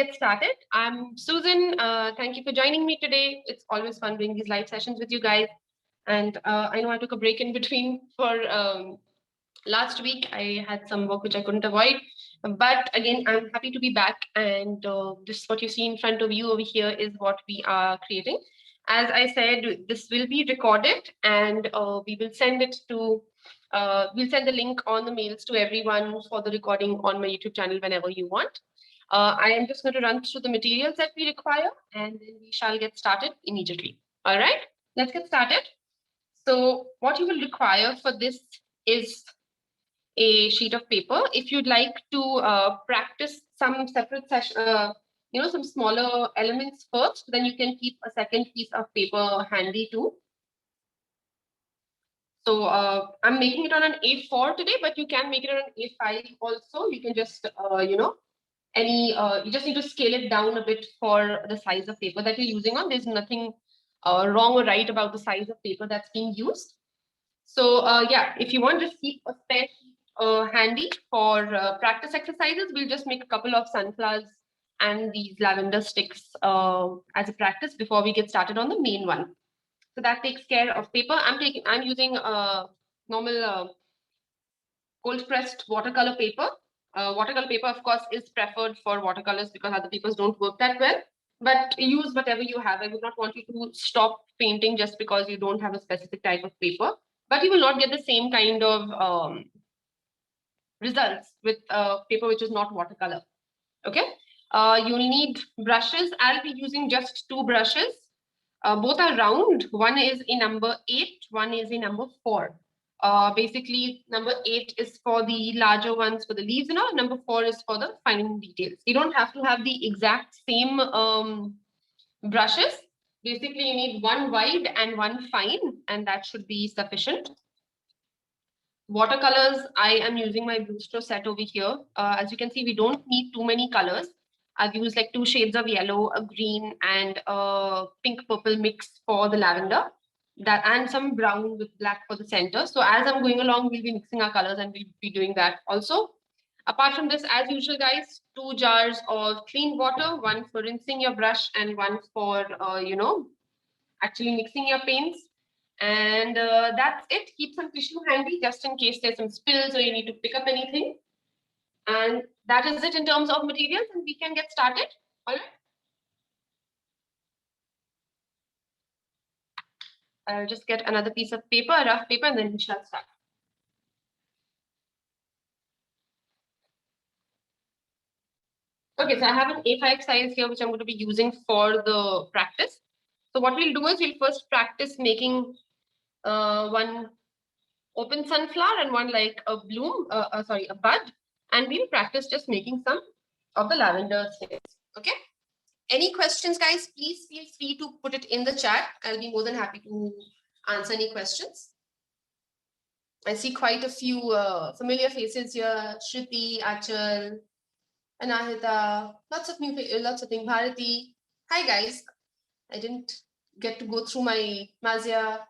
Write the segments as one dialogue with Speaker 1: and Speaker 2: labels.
Speaker 1: Get started. I'm Susan. Thank you for joining me today. It's always fun doing these live sessions with you guys. And I know I took a break in between for last week. I had some work which I couldn't avoid. But again, I'm happy to be back. And this, what you see in front of you over here, is what we are creating. As I said, this will be recorded, and we will send it to. We'll send the link on the mails to everyone for the recording on my YouTube channel whenever you want. I am just going to run through the materials that we require, and then we shall get started immediately. All right, let's get started. So what you will require for this is a sheet of paper. If you'd like to practice some separate session, some smaller elements first, then you can keep a second piece of paper handy too. So I'm making it on an A4 today, but you can make it on an A5 also. You can just, you just need to scale it down a bit for the size of paper that you're using on. There's nothing wrong or right about the size of paper that's being used. So yeah, if you want to keep a spare sheet handy for practice exercises, we'll just make a couple of sunflowers and these lavender sticks as a practice before we get started on the main one. So that takes care of paper. I'm using normal cold pressed watercolor paper. Watercolor paper, of course, is preferred for watercolors because other papers don't work that well. But use whatever you have. I would not want you to stop painting just because you don't have a specific type of paper. But you will not get the same kind of results with paper which is not watercolor. Okay. You'll need brushes. I'll be using just 2 brushes. Both are round. One is a number 8, one is a number 4. Basically, number 8 is for the larger ones for the leaves, number 4 is for the fine details. You don't have to have the exact same brushes. Basically, you need 1 wide and 1 fine, and that should be sufficient. Watercolors, I am using my Brustro set over here. As you can see, we don't need too many colors. I've used like 2 shades of yellow, a green, and a pink purple mix for the lavender, and some brown with black for the center. So as I'm going along, we'll be mixing our colors and we'll be doing that also. Apart from this, as usual, guys, 2 jars of clean water, 1 for rinsing your brush and 1 for, actually mixing your paints. And that's it. Keep some tissue handy just in case there's some spills or you need to pick up anything. And that is it in terms of materials, and we can get started. All right. I'll just get another piece of paper, a rough paper, and then we shall start. Okay, so I have an A5 size here, which I'm going to be using for the practice. So what we'll do is we'll first practice making one open sunflower and one like a bloom, a bud. And we'll practice just making some of the lavender sticks. Okay. Any questions, guys? Please feel free to put it in the chat. I'll be more than happy to answer any questions. I see quite a few familiar faces here. Shruti, Achal, Anahita, lots of things. Bharati. Hi, guys. I didn't get to go through my Mazia.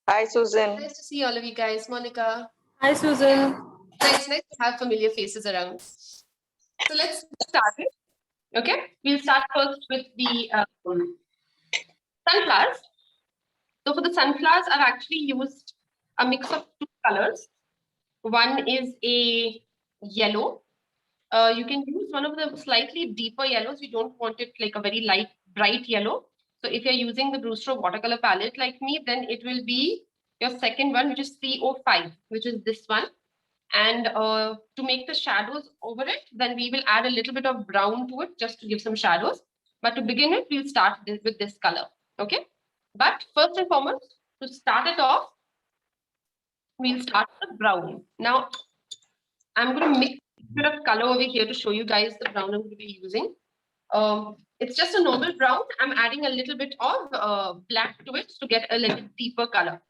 Speaker 2: Hi, Susan.
Speaker 1: Nice to see all of you guys. Monica.
Speaker 3: Hi, Susan.
Speaker 1: Nice to have familiar faces around. So let's start it. Okay, we'll start first with the sunflowers. So for the sunflowers, I've actually used a mix of 2 colors. One is a yellow. You can use one of the slightly deeper yellows. You don't want it like a very light, bright yellow. So if you're using the Brustro watercolor palette like me, then it will be your second one, which is C05, which is this one. And to make the shadows over it, then we will add a little bit of brown to it just to give some shadows. But to begin with, we'll start with this color. Okay. But first and foremost, to start it off, we'll start with brown. Now, I'm going to mix a bit of color over here to show you guys the brown I'm going to be using. It's just a normal brown. I'm adding a little bit of black to it to get a little deeper color.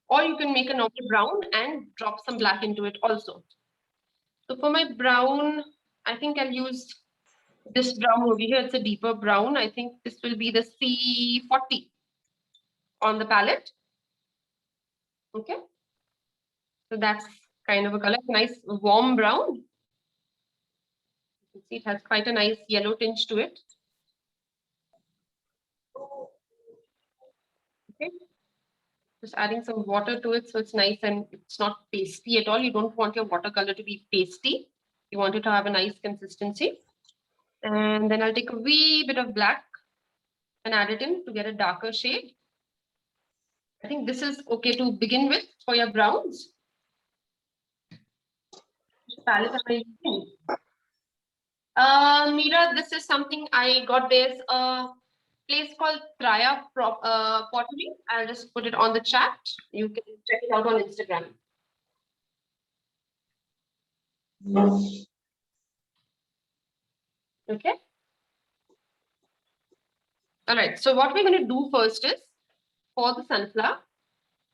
Speaker 1: Or you can make a normal brown and drop some black into it also. So for my brown, I think I'll use this brown over here. It's a deeper brown. I think this will be the C40 on the palette. Okay. So that's kind of a color, nice warm brown. You can See, it has quite a nice yellow tinge to it. Okay. Just adding some water to it so it's nice and it's not pasty at all. You don't want your watercolor to be pasty. You want it to have a nice consistency. And then I'll take a wee bit of black and add it in to get a darker shade. I think this is okay to begin with for your browns. Which palette am I using? Meera, this is something I got. There's a place called Pottery. I'll just put it on the chat. You can check it out on Instagram. Okay. All right. So what we're going to do first is for the sunflower,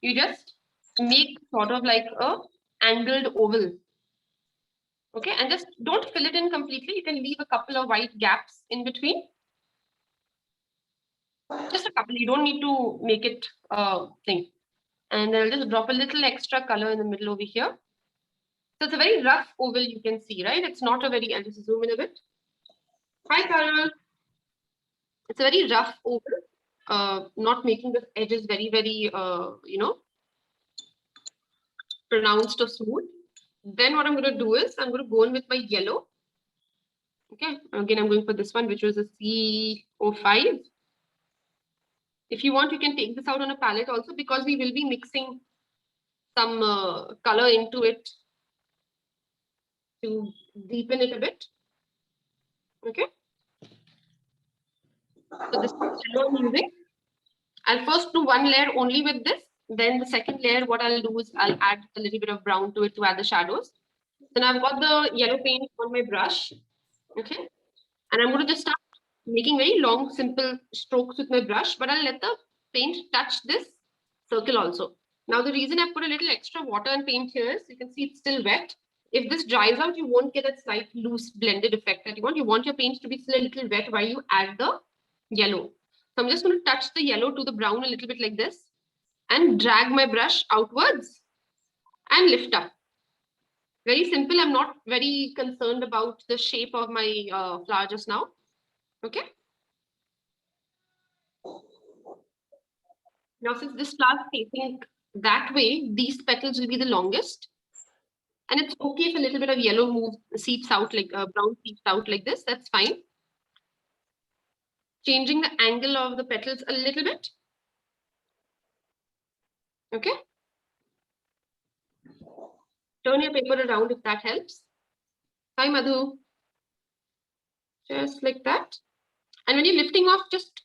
Speaker 1: you just make sort of like a angled oval. Okay. And just don't fill it in completely. You can leave a couple of white gaps in between. Just a couple. You don't need to make it thing. And I'll just drop a little extra color in the middle over here. So it's a very rough oval, you can see, right? It's not a very, I'll just zoom in a bit. Hi, Carol. It's a very rough oval, not making the edges very, very, pronounced or smooth. Then what I'm going to do is I'm going to go in with my yellow. Okay, again, I'm going for this one, which was a C05. If you want, you can take this out on a palette also because we will be mixing some color into it to deepen it a bit. Okay. So this is yellow I'm using. I'll first do one layer only with this. Then the second layer, what I'll do is I'll add a little bit of brown to it to add the shadows. So now I've got the yellow paint on my brush. Okay. And I'm going to just start making very long, simple strokes with my brush, but I'll let the paint touch this circle also. Now, the reason I put a little extra water and paint here is you can see it's still wet. If this dries out, you won't get that slight loose blended effect that you want. You want your paint to be still a little wet while you add the yellow. So I'm just going to touch the yellow to the brown a little bit like this and drag my brush outwards and lift up. Very simple. I'm not very concerned about the shape of my flower just now. Okay. Now, since this flower is facing that way, these petals will be the longest. And it's okay if a little bit of yellow seeps out like brown seeps out like this. That's fine. Changing the angle of the petals a little bit. Okay. Turn your paper around if that helps. Hi, Madhu. Just like that. And when you're lifting off, just,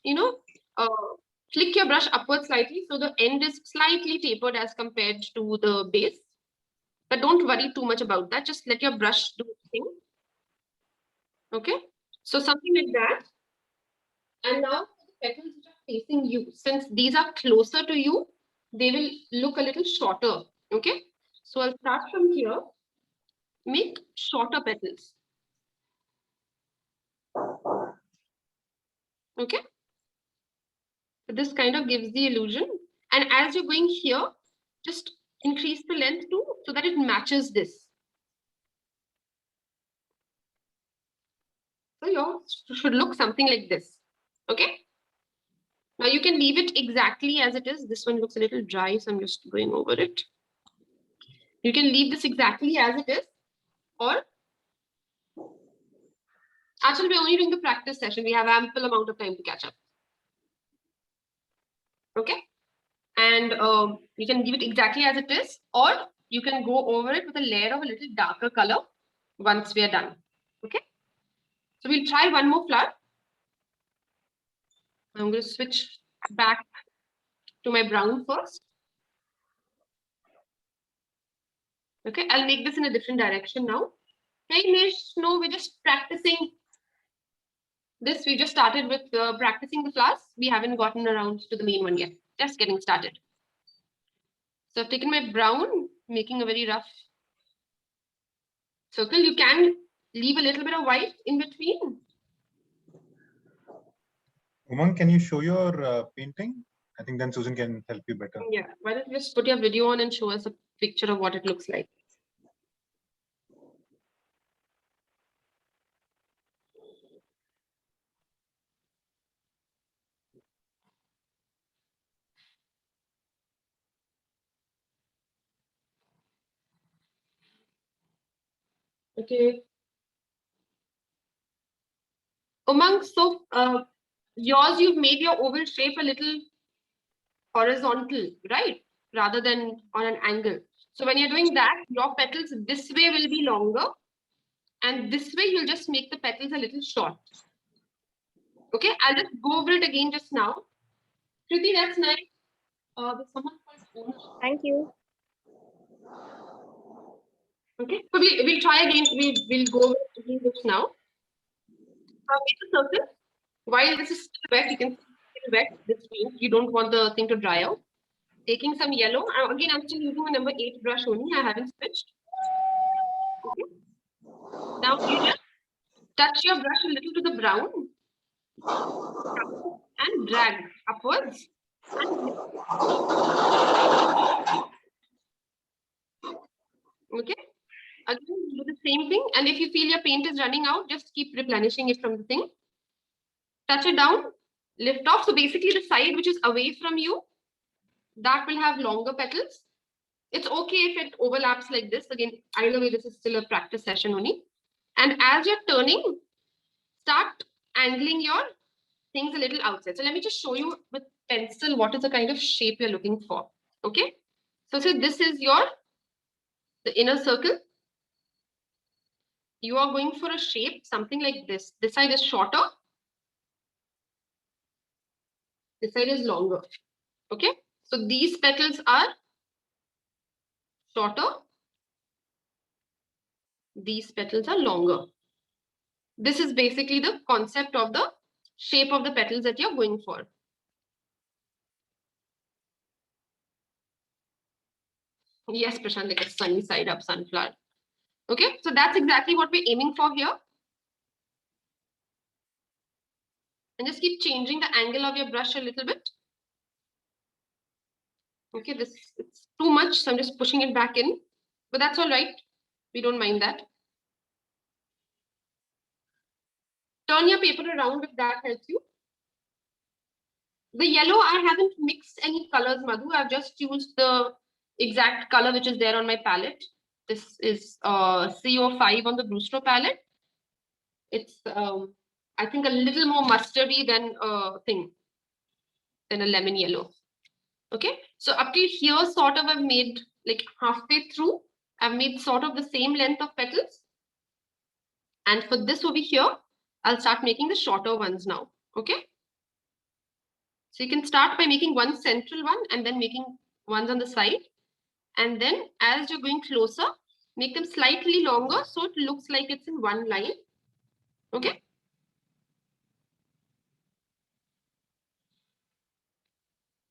Speaker 1: flick your brush upwards slightly. So the end is slightly tapered as compared to the base. But don't worry too much about that. Just let your brush do its thing. Okay. So something like that. And now the petals which are facing you, since these are closer to you, they will look a little shorter. Okay. So I'll start from here. Make shorter petals. Okay. So this kind of gives the illusion. And as you're going here, just increase the length too, so that it matches this. So yours should look something like this. Okay. Now you can leave it exactly as it is. This one looks a little dry, so I'm just going over it. You can leave this exactly as it is, or actually we're only doing the practice session. We have ample amount of time to catch up. Okay. And you can leave it exactly as it is, or you can go over it with a layer of a little darker color once we are done. Okay. So we'll try one more flower. I'm going to switch back to my brown first. Okay, I'll make this in a different direction now. Hey, Nish, no, we're just practicing this. We just started with practicing the flowers. We haven't gotten around to the main one yet. Just getting started. So I've taken my brown, making a very rough circle. You can leave a little bit of white in between.
Speaker 3: Umang, can you show your painting? I think then Susan can help you better.
Speaker 1: Yeah, why don't you just put your video on and show us a picture of what it looks like. Okay. Umang, so yours, you've made your oval shape a little horizontal, right? Rather than on an angle. So when you're doing that, your petals this way will be longer. And this way, you'll just make the petals a little short. Okay, I'll just go over it again just now. Kriti, that's nice. There's someone called Ona.
Speaker 4: Thank you.
Speaker 1: Okay, so we'll try again. We'll go over it again just now. Make a circle. While this is still wet, you can see it's still wet. This means you don't want the thing to dry out. Taking some yellow. Again, I'm still using a number 8 brush only. I haven't switched. Okay. Now you just touch your brush a little to the brown and drag upwards. Okay. Again, do the same thing. And if you feel your paint is running out, just keep replenishing it from the thing. Touch it down, lift off. So basically the side which is away from you, that will have longer petals. It's okay if it overlaps like this. Again, either way, this is still a practice session only. And as you're turning, start angling your things a little outside. So let me just show you with pencil what is the kind of shape you're looking for. Okay. So see, this is the inner circle. You are going for a shape, something like this. This side is shorter. This side is longer. Okay. So these petals are shorter. These petals are longer. This is basically the concept of the shape of the petals that you're going for. Yes, Prashant, like a sunny side up sunflower. Okay, so that's exactly what we're aiming for here. And just keep changing the angle of your brush a little bit. Okay, it's too much, so I'm just pushing it back in. But that's all right. We don't mind that. Turn your paper around if that helps you. The yellow, I haven't mixed any colors, Madhu. I've just used the exact color which is there on my palette. This is CO5 on the Brustro palette. It's, I think, a little more mustardy than a lemon yellow. Okay, so up till here, sort of, I've made like halfway through. I've made sort of the same length of petals. And for this over here, I'll start making the shorter ones now. Okay. So you can start by making one central one and then making ones on the side. And then as you're going closer, make them slightly longer so it looks like it's in one line. Okay.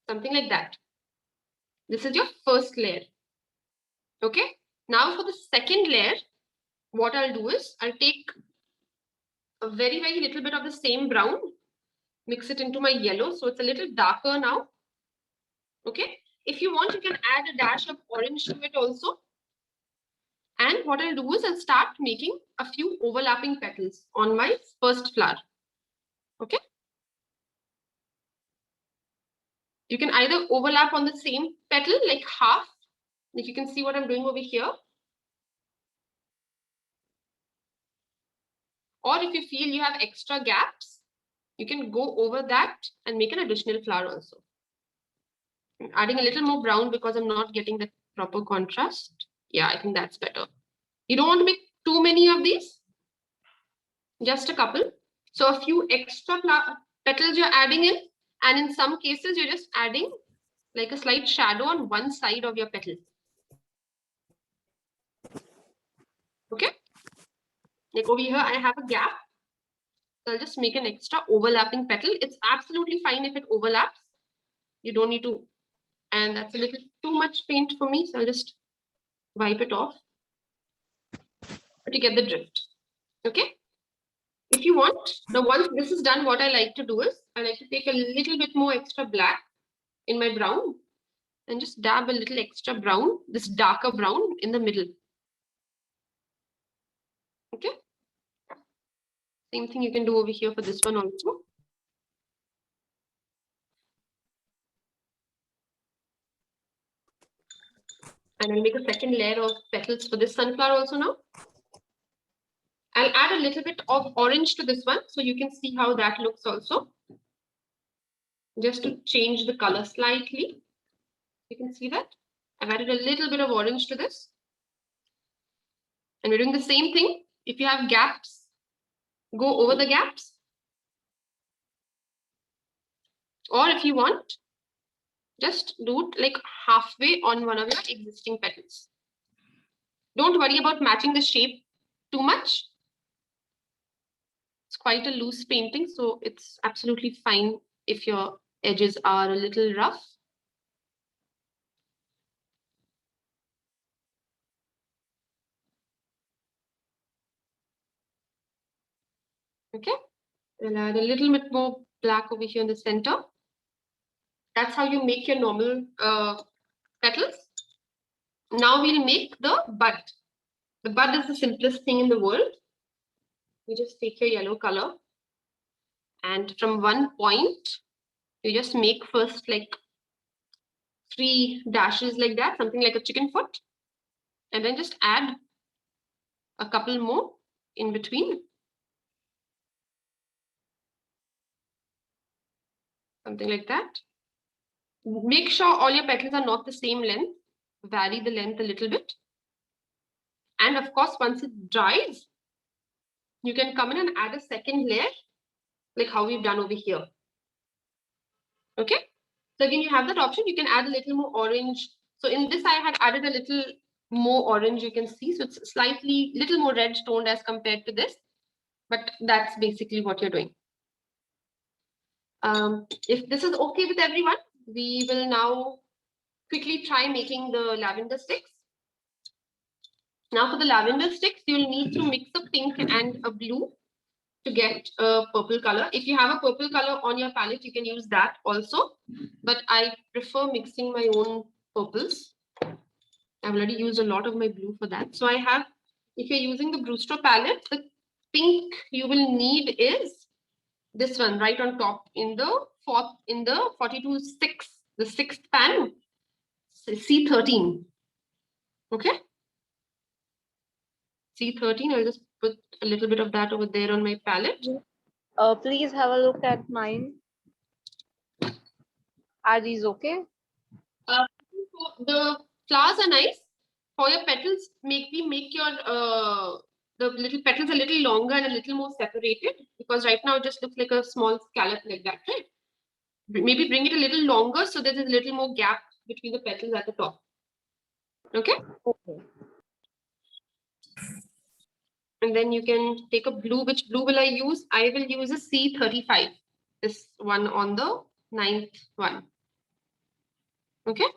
Speaker 1: Something like that. This is your first layer. Okay. Now for the second layer, what I'll do is I'll take a very, very little bit of the same brown, mix it into my yellow. So it's a little darker now. Okay. If you want, you can add a dash of orange to it also. And what I'll do is I'll start making a few overlapping petals on my first flower. Okay. You can either overlap on the same petal, like half. If you can see what I'm doing over here. Or if you feel you have extra gaps, you can go over that and make an additional flower also. I'm adding a little more brown because I'm not getting the proper contrast. Yeah, I think that's better. You don't want to make too many of these. Just a couple. So a few extra petals you're adding in. And in some cases, you're just adding like a slight shadow on one side of your petal. Okay. Like over here, I have a gap. So I'll just make an extra overlapping petal. It's absolutely fine if it overlaps. You don't need to. And that's a little too much paint for me. So I'll just wipe it off. But you get the drift. Okay. If you want, now once this is done, what I like to do is I like to take a little bit more extra black in my brown and just dab a little extra brown, this darker brown in the middle. Okay. Same thing you can do over here for this one also. And I'll make a second layer of petals for this sunflower also now. I'll add a little bit of orange to this one so you can see how that looks also. Just to change the color slightly. You can see that. I've added a little bit of orange to this. And we're doing the same thing. If you have gaps, go over the gaps. Or if you want, just do it like halfway on one of your existing petals. Don't worry about matching the shape too much. It's quite a loose painting, so it's absolutely fine if your edges are a little rough. Okay, I'll add a little bit more black over here in the center. That's how you make your normal petals. Now we'll make the bud. The bud is the simplest thing in the world. You just take your yellow color and from one point, you just make first like 3 dashes like that, something like a chicken foot, and then just add a couple more in between. Something like that. Make sure all your petals are not the same length. Vary the length a little bit. And of course, once it dries, you can come in and add a second layer, like how we've done over here. Okay. So again, you have that option. You can add a little more orange. So in this, I had added a little more orange, you can see. So it's slightly little more red toned as compared to this. But that's basically what you're doing. If this is okay with everyone, we will now quickly try making the lavender sticks. Now for the lavender sticks, you'll need to mix a pink and a blue to get a purple color. If you have a purple color on your palette, you can use that also. But I prefer mixing my own purples. I've already used a lot of my blue for that. So I have, if you're using the Brustro palette, the pink you will need is this one right on top in the 42-6, the 6th pan, C13. Okay. C13, I'll just put a little bit of that over there on my palette.
Speaker 2: Please have a look at mine. Are these okay?
Speaker 1: The flowers are nice. For your petals, make your the little petals a little longer and a little more separated, because right now it just looks like a small scallop like that, right? Maybe bring it a little longer so there's a little more gap between the petals at the top. Okay?
Speaker 2: Okay.
Speaker 1: And then you can take a blue. Which blue will I use? I will use a C35. This one on the 9th one. Okay?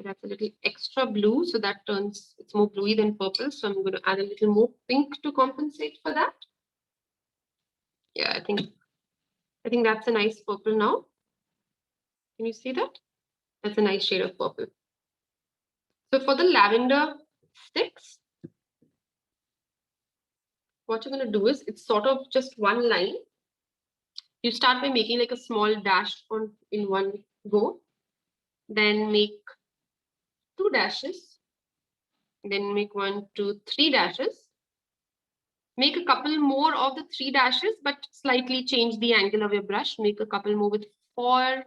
Speaker 1: That's a little extra blue, so that turns, it's more bluey than purple. So I'm going to add a little more pink to compensate for that. Yeah, I think that's a nice purple now. Can you see that? That's a nice shade of purple. So for the lavender sticks, what you're going to do is, it's sort of just one line. You start by making like a small dash in one go, then make 2 dashes, then make 1, 2, 3 dashes. Make a couple more of the 3 dashes, but slightly change the angle of your brush. Make a couple more with 4.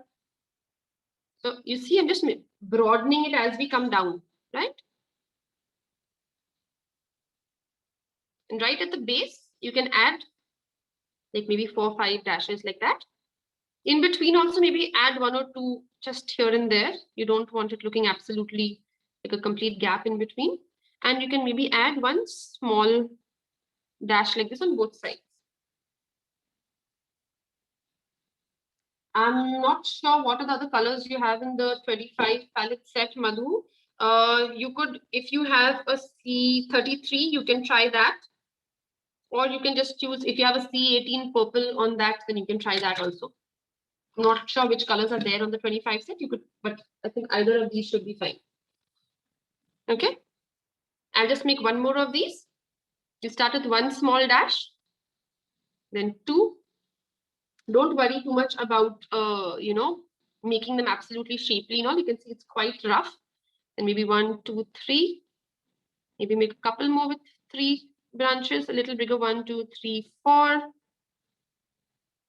Speaker 1: So you see, I'm just broadening it as we come down, right? And right at the base, you can add like maybe 4 or 5 dashes like that. In between also maybe add 1 or 2 just here and there. You don't want it looking absolutely like a complete gap in between. And you can maybe add 1 small dash like this on both sides. I'm not sure what are the other colors you have in the 25 palette set, Madhu. You could, if you have a C33, you can try that. Or you can just choose, if you have a C18 purple on that, then you can try that also. I'm not sure which colors are there on the 25 set. You could, but I think either of these should be fine. Okay. I'll just make 1 more of these. You start with 1 small dash, then 2. Don't worry too much about, making them absolutely shapely and all. You can see it's quite rough. And maybe 1, 2, 3. Maybe make a couple more with 3 branches, a little bigger, 1, 2, 3, 4.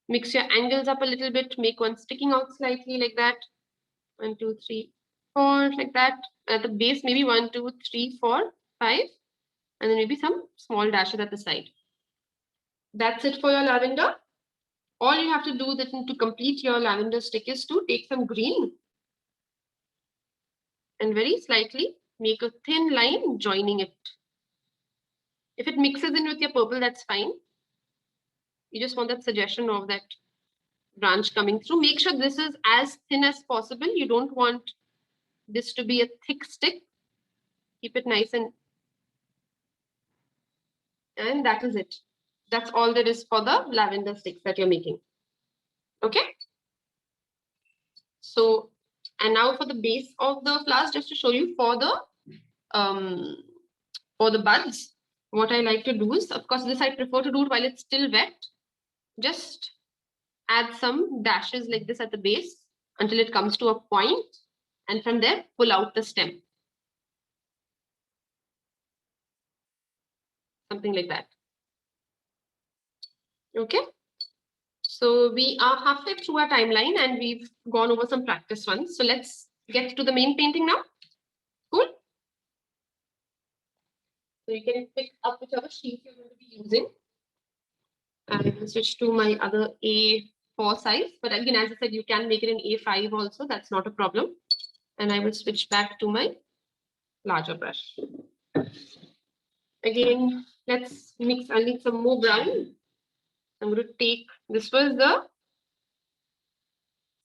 Speaker 1: Mix your angles up a little bit, make one sticking out slightly like that. 1, 2, 3, 4, like that. At the base, maybe 1, 2, 3, 4, 5. And then maybe some small dashes at the side. That's it for your lavender. All you have to do then to complete your lavender stick is to take some green and very slightly make a thin line joining it. If it mixes in with your purple, that's fine. You just want that suggestion of that branch coming through. Make sure this is as thin as possible. You don't want this to be a thick stick. Keep it nice and that is it. That's all there is for the lavender sticks that you're making. Okay. So, and now for the base of the flowers, just to show you for the buds, what I like to do is, of course, this I prefer to do it while it's still wet. Just add some dashes like this at the base until it comes to a point, and from there pull out the stem. Something like that. Okay. So we are halfway through our timeline and we've gone over some practice ones. So let's get to the main painting now. Cool. So you can pick up whichever sheet you're going to be using. I will switch to my other A4 size, but again, as I said, you can make it in A5 also. That's not a problem. And I will switch back to my larger brush. Again, let's mix. I need some more brown. I'm going to take, this was the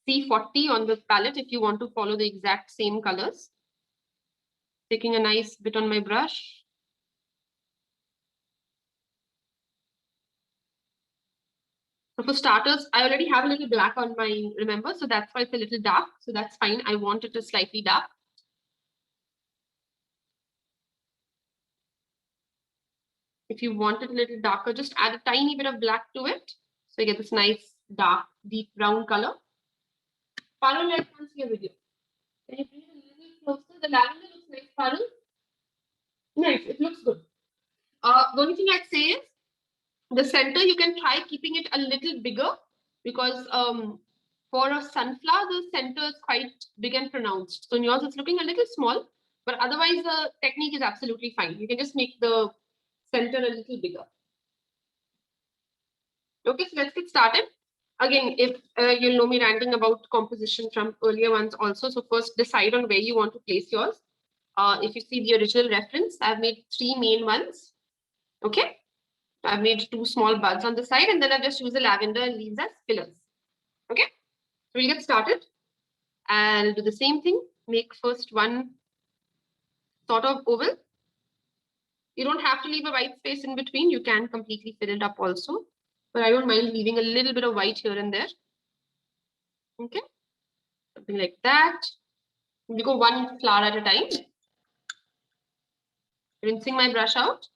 Speaker 1: C40 on the palette if you want to follow the exact same colors. Taking a nice bit on my brush. So for starters, I already have a little black on my, remember, so that's why it's a little dark. So that's fine. I want it to slightly dark. If you want it a little darker, just add a tiny bit of black to it. So you get this nice, dark, deep brown color. Parul, I can't see a video. Can you bring it a little closer? The lavender looks nice, Parul. Nice, it looks good. The only thing I'd say is, the center, you can try keeping it a little bigger because for a sunflower, the center is quite big and pronounced. So in yours, it's looking a little small, but otherwise the technique is absolutely fine. You can just make the center a little bigger. Okay, so let's get started. Again, if you'll know me ranting about composition from earlier ones also. So first decide on where you want to place yours. If you see the original reference, I've made 3 main ones. Okay. I've made 2 small buds on the side, and then I've just used the lavender and leaves as fillers. Okay, so we'll get started. I'll do the same thing. Make first one sort of oval. You don't have to leave a white space in between. You can completely fill it up also. But I don't mind leaving a little bit of white here and there. Okay, something like that. We go one flower at a time. Rinsing my brush out.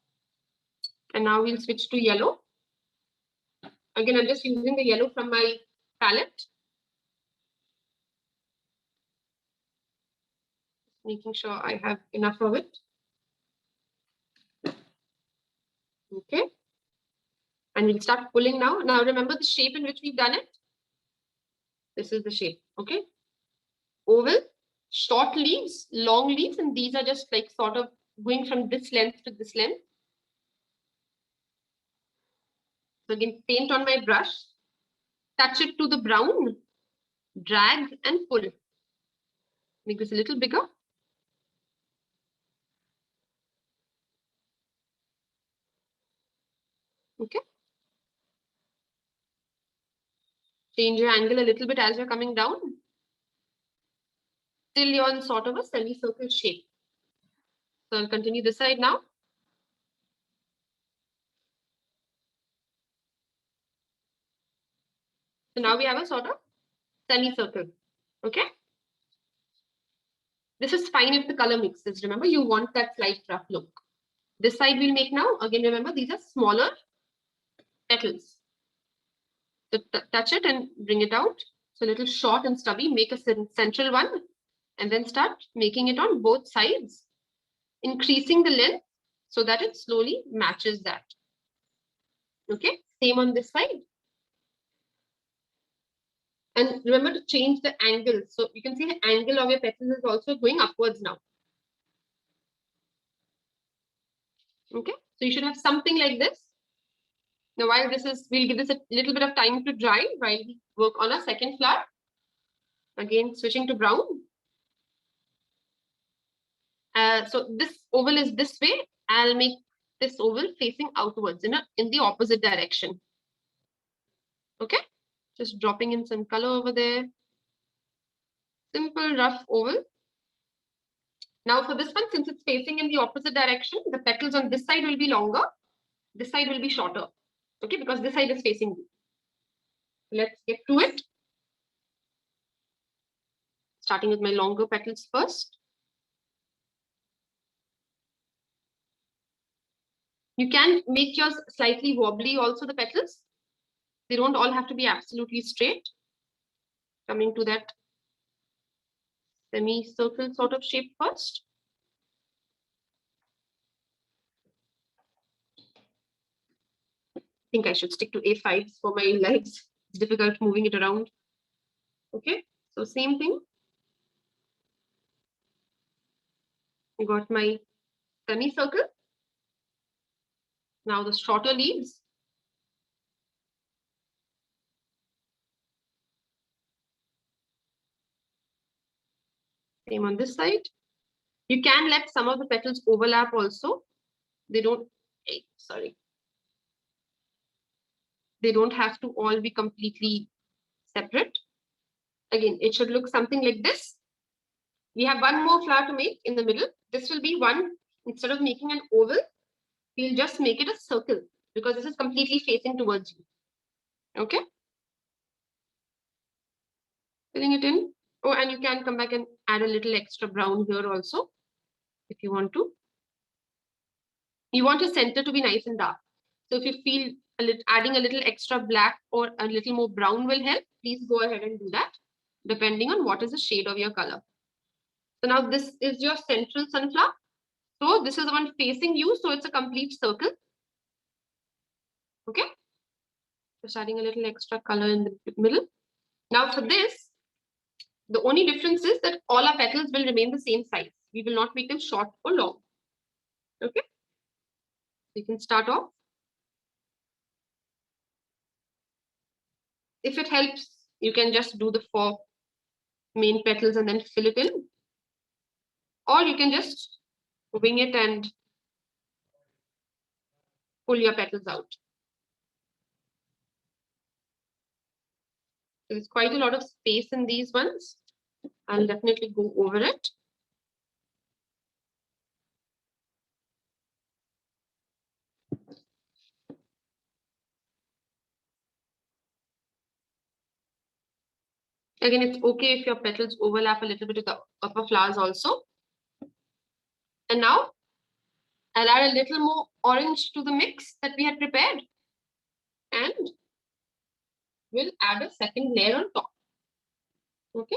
Speaker 1: And now we'll switch to yellow. Again, I'm just using the yellow from my palette. Making sure I have enough of it. Okay. And we'll start pulling now. Now remember the shape in which we've done it. This is the shape. Okay. Oval, short leaves, long leaves, and these are just like sort of going from this length to this length. So again, paint on my brush, touch it to the brown, drag and pull. Make this a little bigger. Okay. Change your angle a little bit as you're coming down. Till you're in sort of a semicircle shape. So I'll continue this side now. So now we have a sort of semicircle. Okay. This is fine if the color mixes. Remember, you want that slight rough look. This side we'll make now. Again, remember, these are smaller petals. So touch it and bring it out. So a little short and stubby, make a central one and then start making it on both sides, increasing the length so that it slowly matches that. Okay, same on this side. And remember to change the angle. So you can see the angle of your petals is also going upwards now. Okay, so you should have something like this. Now, while this is, we'll give this a little bit of time to dry while we work on our second flower. Again, switching to brown. So this oval is this way. I'll make this oval facing outwards in the opposite direction. Okay, just dropping in some color over there. Simple rough oval. Now for this one, since it's facing in the opposite direction, the petals on this side will be longer. This side will be shorter. Okay, because this side is facing you. Let's get to it. Starting with my longer petals first. You can make yours slightly wobbly also, the petals. They don't all have to be absolutely straight. Coming to that semicircle sort of shape first. I think I should stick to A5s for my legs. It's difficult moving it around. Okay, so same thing. I got my semicircle. Now the shorter leaves. Same on this side. You can let some of the petals overlap also. They don't, sorry. They don't have to all be completely separate. Again, it should look something like this. We have one more flower to make in the middle. This will be one, instead of making an oval, we'll just make it a circle because this is completely facing towards you. Okay. Filling it in. Oh, and you can come back and add a little extra brown here also, if you want to. You want your center to be nice and dark. So if you feel adding a little extra black or a little more brown will help, please go ahead and do that, depending on what is the shade of your color. So now this is your central sunflower. So this is the one facing you, so it's a complete circle. Okay. Just adding a little extra color in the middle. Now for this, the only difference is that all our petals will remain the same size. We will not make them short or long. Okay. You can start off. If it helps, you can just do the 4 main petals and then fill it in. Or you can just wing it and pull your petals out. There's quite a lot of space in these ones. I'll definitely go over it. Again, it's okay if your petals overlap a little bit with the upper flowers also. And now I'll add a little more orange to the mix that we had prepared. And we'll add a second layer on top. Okay.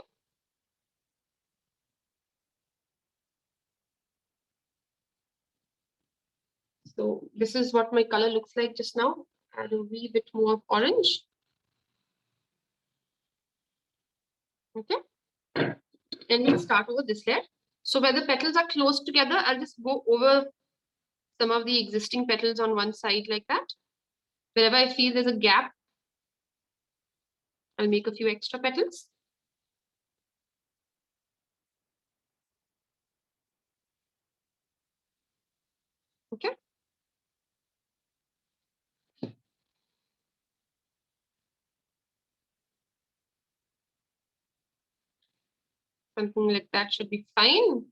Speaker 1: So this is what my color looks like just now. Add a wee bit more of orange. Okay. And we'll start over this layer. So where the petals are close together, I'll just go over some of the existing petals on one side like that. Wherever I feel there's a gap, I'll make a few extra petals. Okay. Something like that should be fine.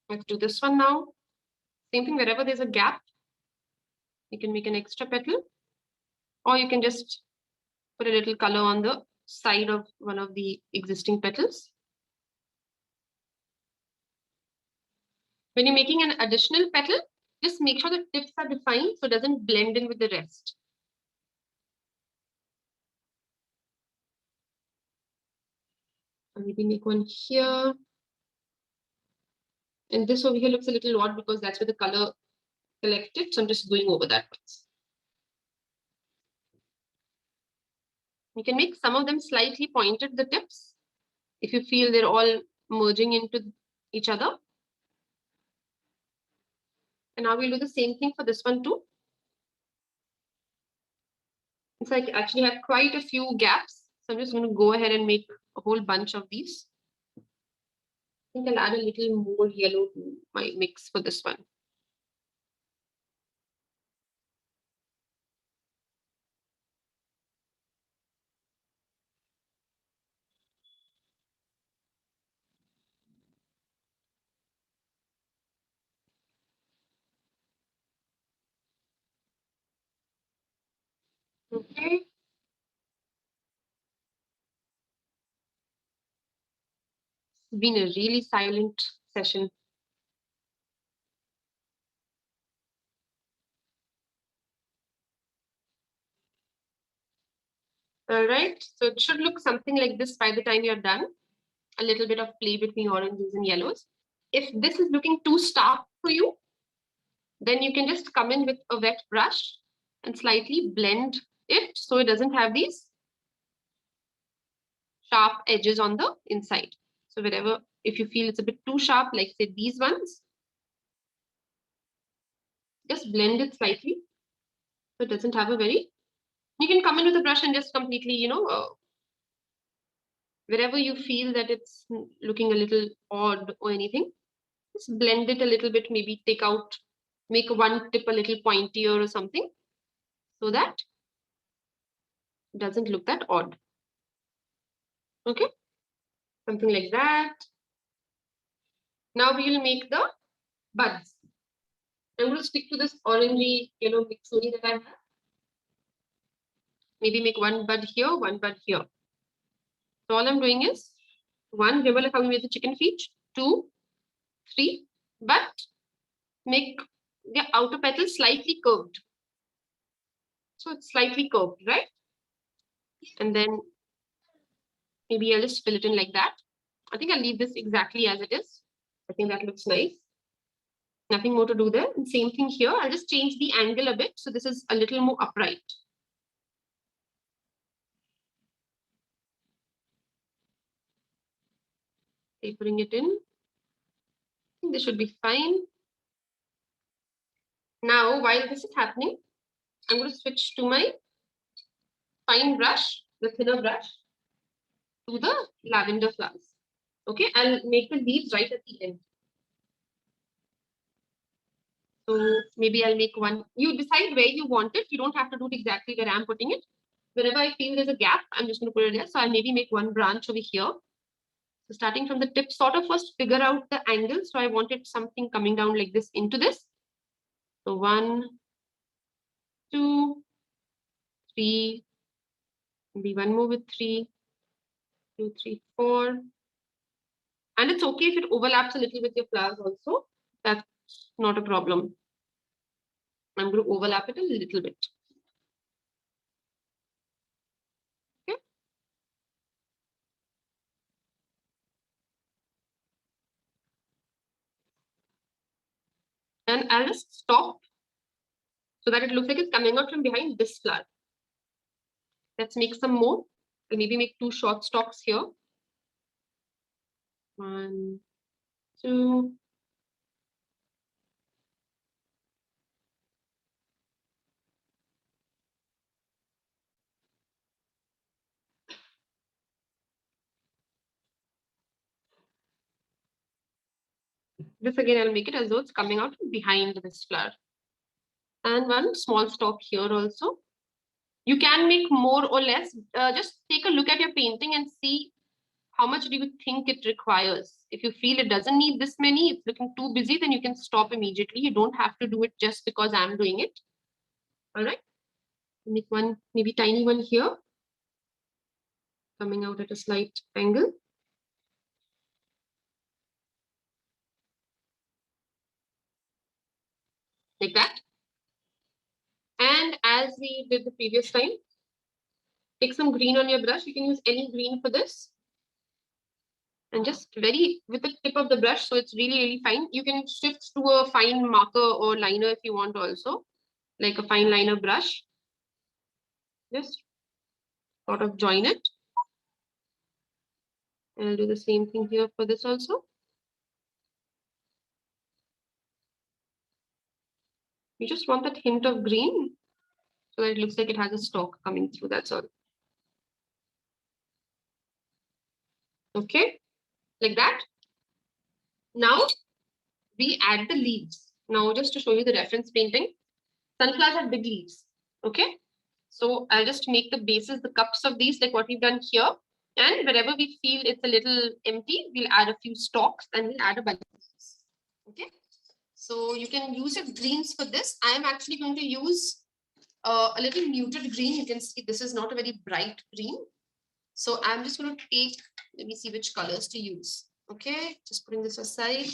Speaker 1: Let's do this one now. Same thing, wherever there's a gap, you can make an extra petal, or you can just put a little color on the side of one of the existing petals. When you're making an additional petal, just make sure the tips are defined so it doesn't blend in with the rest. Maybe make one here. And this over here looks a little odd because that's where the color collected. So I'm just going over that once. You can make some of them slightly pointed, the tips, if you feel they're all merging into each other. And now we'll do the same thing for this one too. It's like I actually have quite a few gaps. So I'm just going to go ahead and make a whole bunch of these. I think I'll add a little more yellow to my mix for this one. Okay. It's been a really silent session. All right, so it should look something like this by the time you're done. A little bit of play between oranges and yellows. If this is looking too stark for you, then you can just come in with a wet brush and slightly blend it so it doesn't have these sharp edges on the inside. So wherever, if you feel it's a bit too sharp, like say these ones, just blend it slightly so it doesn't have a very, you can come in with a brush and just completely, wherever you feel that it's looking a little odd or anything, just blend it a little bit, maybe take out, make one tip a little pointier or something so that it doesn't look that odd. Okay, something like that. Now we will make the buds. I'm going to stick to this orangey yellow mix only that I have. Maybe make one bud here, one bud here. So all I'm doing is one, remember like how we made the chicken feet, 2, 3, but make the outer petal slightly curved. So it's slightly curved, right? And then maybe I'll just fill it in like that. I think I'll leave this exactly as it is. I think that looks nice. Nothing more to do there. And same thing here. I'll just change the angle a bit. So this is a little more upright. Tapering it in. I think this should be fine. Now, while this is happening, I'm going to switch to my fine brush, the thinner brush, to the lavender flowers. Okay, I'll make the leaves right at the end. So maybe I'll make one. You decide where you want it. You don't have to do it exactly where I'm putting it. Wherever I feel there's a gap, I'm just going to put it there. So I'll maybe make one branch over here. So starting from the tip, sort of first figure out the angle. So I wanted something coming down like this into this. So 1, 2, 3, maybe one more with 3, 2, 3, 4. And it's okay if it overlaps a little with your flowers also. That's not a problem. I'm going to overlap it a little bit. Okay. And I'll just stop so that it looks like it's coming out from behind this flower. Let's make some more. I'll maybe make 2 short stalks here. 1, 2. This again, I'll make it as though it's coming out behind this flower. And one small stalk here also. You can make more or less. Just take a look at your painting and see how much do you think it requires. If you feel it doesn't need this many, it's looking too busy, then you can stop immediately. You don't have to do it just because I'm doing it. All right. Make one, maybe tiny one here, coming out at a slight angle. Like that. And as we did the previous time, take some green on your brush. You can use any green for this. And just very with the tip of the brush, so it's really, really fine. You can shift to a fine marker or liner if you want also, like a fine liner brush. Just sort of join it. And I'll do the same thing here for this also. You just want that hint of green so that it looks like it has a stalk coming through, that's all. Okay, like that. Now we add the leaves. Now just to show you the reference painting, sunflowers have big leaves, okay? So I'll just make the bases, the cups of these, like what we've done here. And wherever we feel it's a little empty, we'll add a few stalks and we'll add a bunch of leaves. Okay. So you can use your greens for this. I am actually going to use a little muted green. You can see this is not a very bright green. So I'm just going to take, let me see which colors to use. Okay, just putting this aside.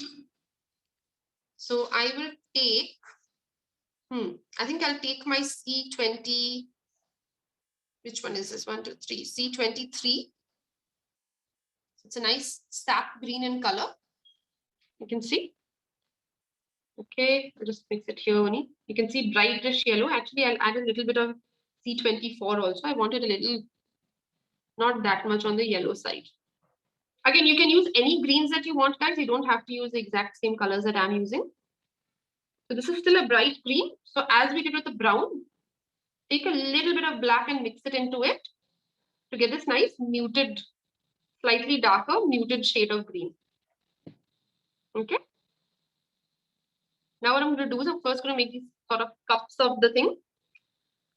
Speaker 1: So I will take, I think I'll take my C20. Which one is this? 1, 2, 3. C23. It's a nice sap green in color. You can see. Okay, I'll just mix it here only. You can see brightish yellow. Actually, I'll add a little bit of C24 also. I wanted a little, not that much on the yellow side. Again, you can use any greens that you want, guys. You don't have to use the exact same colors that I'm using. So this is still a bright green. So as we did with the brown, take a little bit of black and mix it into it to get this nice muted, slightly darker, muted shade of green. Okay. Now what I'm going to do is I'm first going to make these sort of cups of the thing.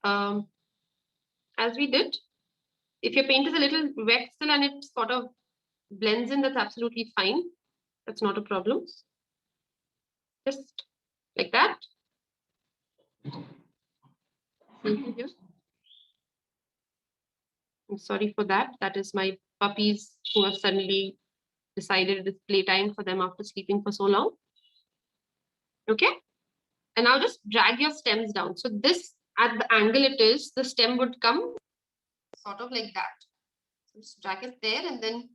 Speaker 1: As we did, if your paint is a little wet still and it sort of blends in, that's absolutely fine. That's not a problem. Just like that. I'm sorry for that. That is my puppies who have suddenly decided it's playtime for them after sleeping for so long. Okay. And now just drag your stems down. So this, at the angle it is, the stem would come sort of like that. So just drag it there and then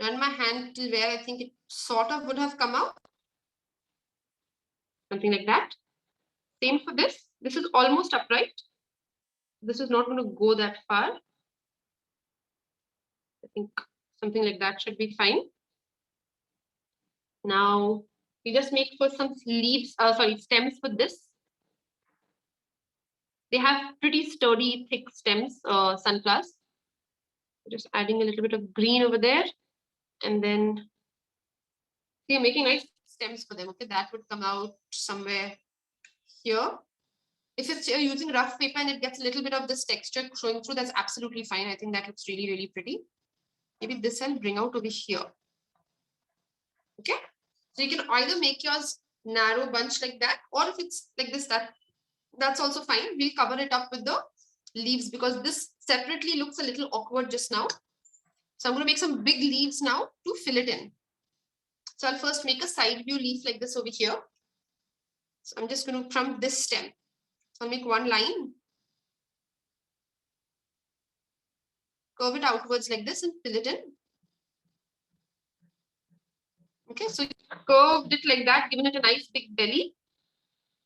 Speaker 1: run my hand till where I think it sort of would have come out. Something like that. Same for this. This is almost upright. This is not going to go that far. I think something like that should be fine. Now we just make for some leaves, stems for this. They have pretty sturdy, thick stems, sunflowers. Just adding a little bit of green over there. And then you're making nice stems for them. Okay, that would come out somewhere here. If it's you're using rough paper and it gets a little bit of this texture showing through, that's absolutely fine. I think that looks really, really pretty. Maybe this I'll bring out over here. Okay, so you can either make yours narrow bunch like that, or if it's like this, that's also fine. We'll cover it up with the leaves because this separately looks a little awkward just now. So I'm going to make some big leaves now to fill it in. So I'll first make a side view leaf like this over here. So I'm just going to, from this stem, so I'll make one line, curve it outwards like this and fill it in. Okay, so you curved it like that, given it a nice big belly,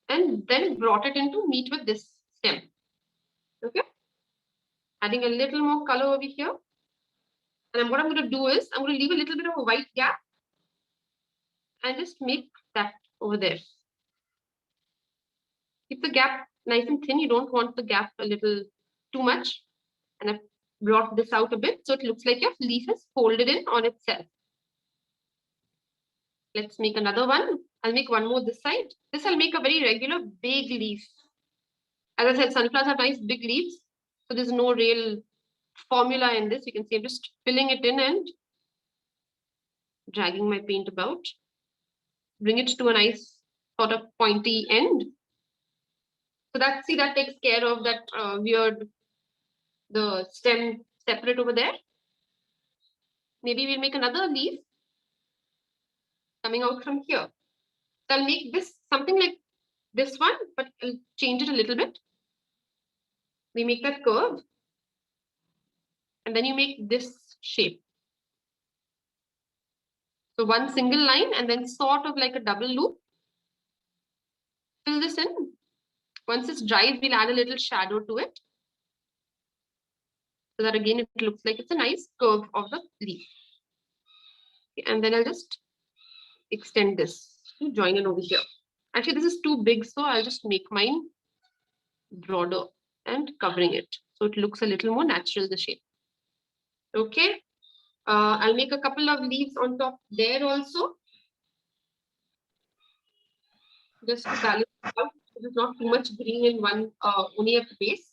Speaker 1: and then brought it into meet with this stem. Okay, adding a little more color over here. And what I'm going to do is I'm going to leave a little bit of a white gap and just make that over there. Keep the gap nice and thin. You don't want the gap a little too much. And I've brought this out a bit so it looks like your leaf is folded in on itself. Let's make another one. I'll make one more this side. This I'll make a very regular big leaf. As I said, sunflowers have nice big leaves. So there's no real formula in this. You can see I'm just filling it in and dragging my paint about. Bring it to a nice sort of pointy end. So that takes care of that weird, the stem separate over there. Maybe we'll make another leaf coming out from here. So I'll make this something like this one, but I'll change it a little bit. We make that curve. And then you make this shape. So one single line and then sort of like a double loop. Fill this in. Once it's dries, we'll add a little shadow to it. So that again, it looks like it's a nice curve of the leaf. Okay, and then I'll just extend this to join in over here. Actually, this is too big, so I'll just make mine broader and covering it. So it looks a little more natural, the shape. Okay. I'll make a couple of leaves on top there also. Just to balance it out. There's not too much green in one, only at the base.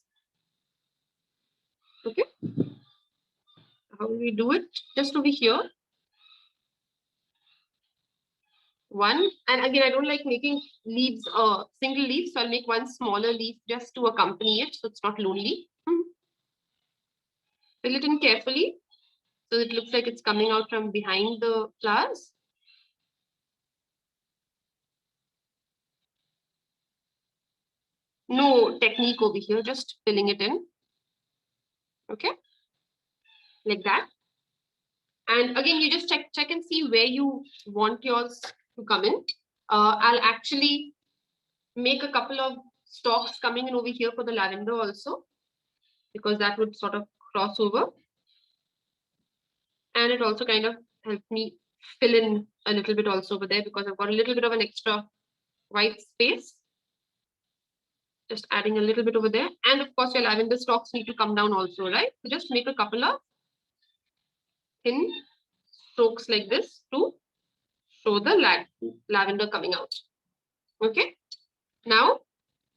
Speaker 1: Okay. How will we do it? Just over here. One, and again, I don't like making leaves, single leaves, so I'll make one smaller leaf just to accompany it, so it's not lonely. Fill it in carefully, so it looks like it's coming out from behind the flowers. No technique over here, just filling it in. Okay, like that. And again, you just check and see where you want yours to come in. I'll actually make a couple of stalks coming in over here for the lavender also, because that would sort of cross over. And it also kind of helped me fill in a little bit also over there because I've got a little bit of an extra white space. Just adding a little bit over there. And of course, your lavender stalks need to come down also, right? So just make a couple of thin strokes like this to show the lavender coming out. Okay. Now,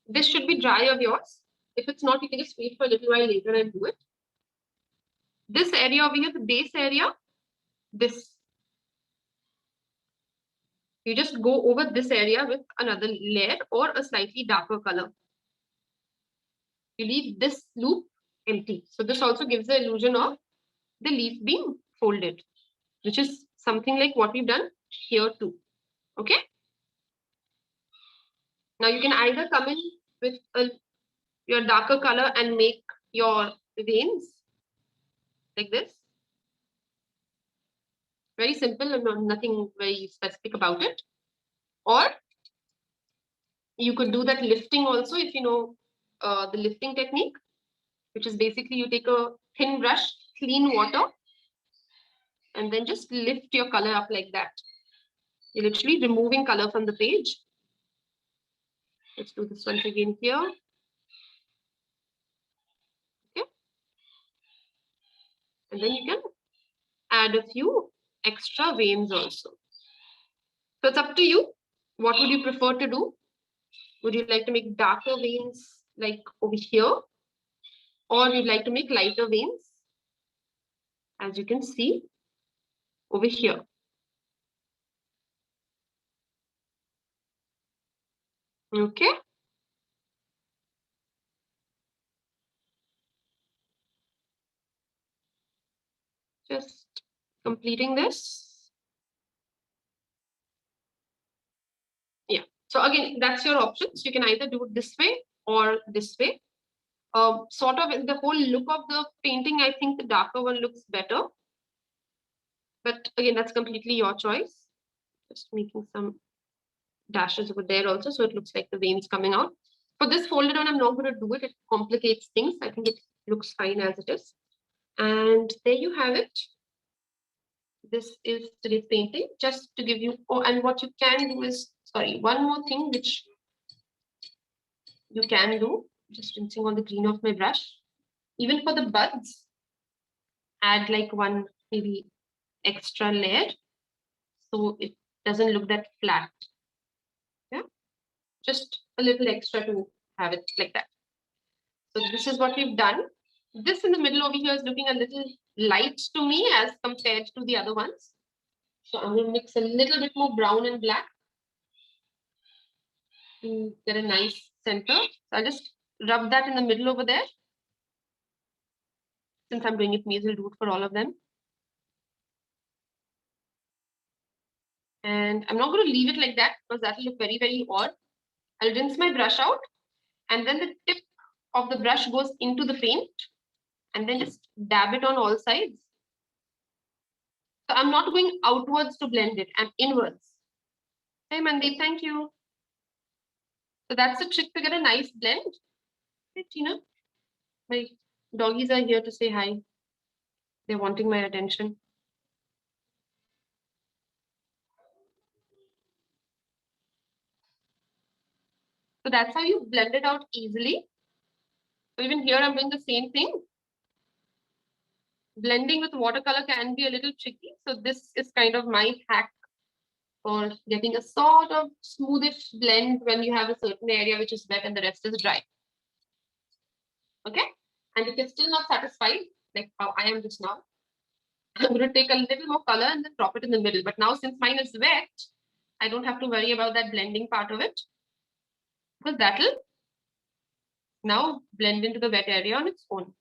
Speaker 1: this should be dry of yours. If it's not, you can just wait for a little while later and do it. This area over here, the base area, this. You just go over this area with another layer or a slightly darker color. You leave this loop empty. So this also gives the illusion of the leaf being folded, which is something like what we've done here too. Okay. Now you can either come in with your darker color and make your veins like this. Very simple and nothing very specific about it. Or you could do that lifting also if you know the lifting technique, which is basically you take a thin brush, clean water, and then just lift your color up like that. You're literally removing color from the page. Let's do this once again here. Okay. And then you can add a few extra veins also. So it's up to you. What would you prefer to do? Would you like to make darker veins like over here? Or you'd like to make lighter veins, as you can see over here. Okay. Just completing this. Yeah. So again, that's your options. You can either do it this way or this way. Sort of in the whole look of the painting, I think the darker one looks better. But again, that's completely your choice. Just making some dashes over there also, so it looks like the veins coming out. For this folded one, I'm not going to do it. It complicates things. I think it looks fine as it is. And there you have it. This is today's painting. Just to give you, oh, and what you can do is, sorry, one more thing which you can do, just rinsing on the green of my brush. Even for the buds, add like one maybe extra layer so it doesn't look that flat. Yeah, just a little extra to have it like that. So this is what we've done. This in the middle over here is looking a little light to me as compared to the other ones. So I'm going to mix a little bit more brown and black to get a nice center. So I'll just rub that in the middle over there. Since I'm doing it, may as well do it for all of them. And I'm not going to leave it like that because that will look very, very odd. I'll rinse my brush out and then the tip of the brush goes into the paint and then just dab it on all sides. So I'm not going outwards to blend it, I'm inwards. Hey Mandeep, thank you. So that's the trick to get a nice blend. Hey Tina, my doggies are here to say hi. They're wanting my attention. So that's how you blend it out easily. So even here I'm doing the same thing. Blending with watercolor can be a little tricky. So this is kind of my hack for getting a sort of smoothish blend when you have a certain area which is wet and the rest is dry. Okay. And if you're still not satisfied, like how I am just now, I'm going to take a little more color and then drop it in the middle. But now since mine is wet, I don't have to worry about that blending part of it, because that'll now blend into the wet area on its own.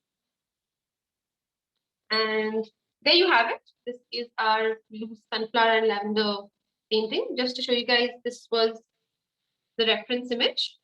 Speaker 1: And there you have it. This is our loose sunflower and lavender painting. Just to show you guys, this was the reference image.